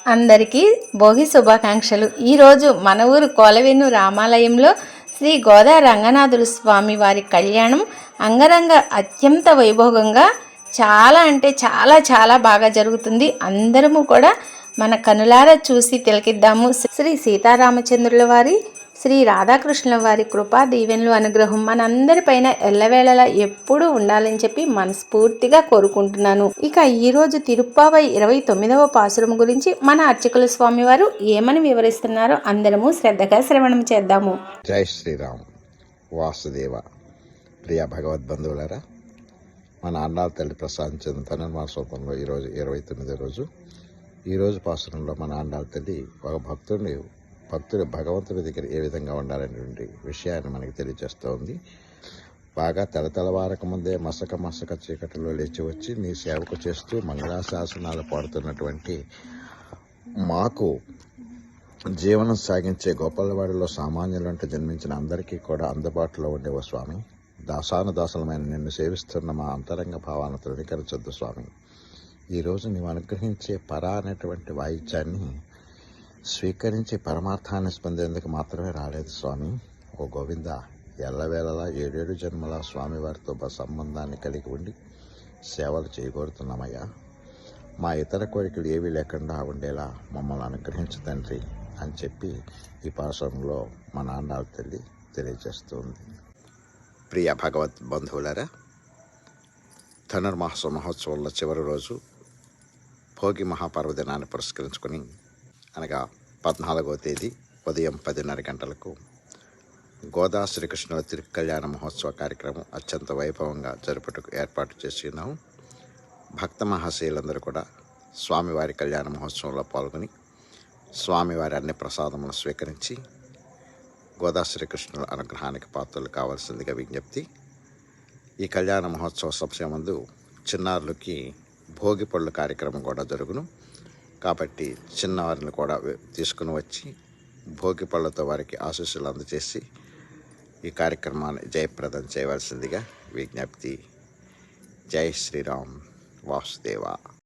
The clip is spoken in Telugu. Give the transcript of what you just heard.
అందరికీ భోగి శుభాకాంక్షలు. ఈరోజు మన ఊరు కోలవెన్ను రామాలయంలో శ్రీ గోదా రంగనాథులు స్వామి వారి కళ్యాణం అంగరంగ అత్యంత వైభోగంగా చాలా అంటే చాలా చాలా బాగా జరుగుతుంది. అందరము కూడా మన కనులారా చూసి తిలకిద్దాము. శ్రీ సీతారామచంద్రుల వారి, శ్రీ రాధాకృష్ణుల వారి కృపా దీవెనలు అనుగ్రహం మనందరిపైన ఎల్లవేళలా ఎప్పుడూ ఉండాలని చెప్పి మనస్ఫూర్తిగా కోరుకుంటున్నాను. ఇక ఈరోజు తిరుప్పావై 29వ పాసురం గురించి మన అర్చకుల స్వామి వారు ఏమని వివరిస్తున్నారో అందరము శ్రద్ధగా శ్రవణం చేద్దాము. జై శ్రీరామ్. వాసుదేవ. ప్రియ భగవద్బంధువులారా, మన అన్నాల తల్లి ప్రసాదించిన ధనుర్మాసోపంలో ఈరోజు 29వ రోజు. ఈరోజు పాసురంలో మన అన్నాల తల్లి ఒక భక్తుడు భగవంతుడి దగ్గర ఏ విధంగా ఉండాలనేటువంటి విషయాన్ని మనకి తెలియజేస్తూ ఉంది. బాగా తెల్లవారక ముందే మసక చీకటిలో లేచి వచ్చి నీ సేవకు చేస్తూ మంగళాశాసనాలు పాడుతున్నటువంటి మాకు జీవనం సాగించే గోపాలవాడిలో సామాన్యులు అంటే జన్మించిన అందరికీ కూడా అందుబాటులో ఉండేవ స్వామి. దాసానుదాసులమైన నిన్ను సేవిస్తున్న మా అంతరంగ భావాలను తృణీకరించొద్దు స్వామి. ఈరోజు నీవు అనుగ్రహించే పర అనేటువంటి వాయిద్యాన్ని స్వీకరించి పరమార్థాన్ని స్పందేందుకు మాత్రమే రాలేదు స్వామి. ఓ గోవింద, ఎల్లవేళలా 7 జన్మల స్వామివారితో సంబంధాన్ని కలిగి ఉండి సేవలు చేయగోరుతున్నామయ్యా. మా ఇతర కోరికలు ఏవీ లేకుండా ఉండేలా మమ్మల్ని అనుగ్రహించు తండ్రి అని చెప్పి ఈ పాఠంలో మా నాన్న తల్లి తెలియజేస్తుంది. ప్రియ భగవద్ బంధువులారా, ధనుర్మాస మహోత్సవంలో చివరి రోజు భోగి మహాపర్వదినాన్ని పురస్కరించుకొని అనగా 14వ తేదీ ఉదయం 10:30 గంటలకు గోదా శ్రీకృష్ణుల తిరుకళ్యాణ మహోత్సవ కార్యక్రమం అత్యంత వైభవంగా జరుపుటకు ఏర్పాటు చేస్తున్నాము. భక్త మహాశయులందరూ కూడా స్వామివారి కళ్యాణ మహోత్సవంలో పాల్గొని స్వామివారి అన్ని ప్రసాదములను స్వీకరించి గోదా శ్రీకృష్ణుల అనుగ్రహానికి పాత్రలు కావాల్సిందిగా విజ్ఞప్తి. ఈ కళ్యాణ మహోత్సవ సమయమందు చిన్నారులకి భోగి పళ్ళు కార్యక్రమం కూడా జరుగును. కాబట్టి చిన్నవారిని కూడా తీసుకుని వచ్చి భోగి పళ్ళతో వారికి ఆశీస్సులు అందజేసి ఈ కార్యక్రమాన్ని జయప్రదం చేయవలసిందిగా విజ్ఞప్తి. జై శ్రీరామ్. వాసుదేవ.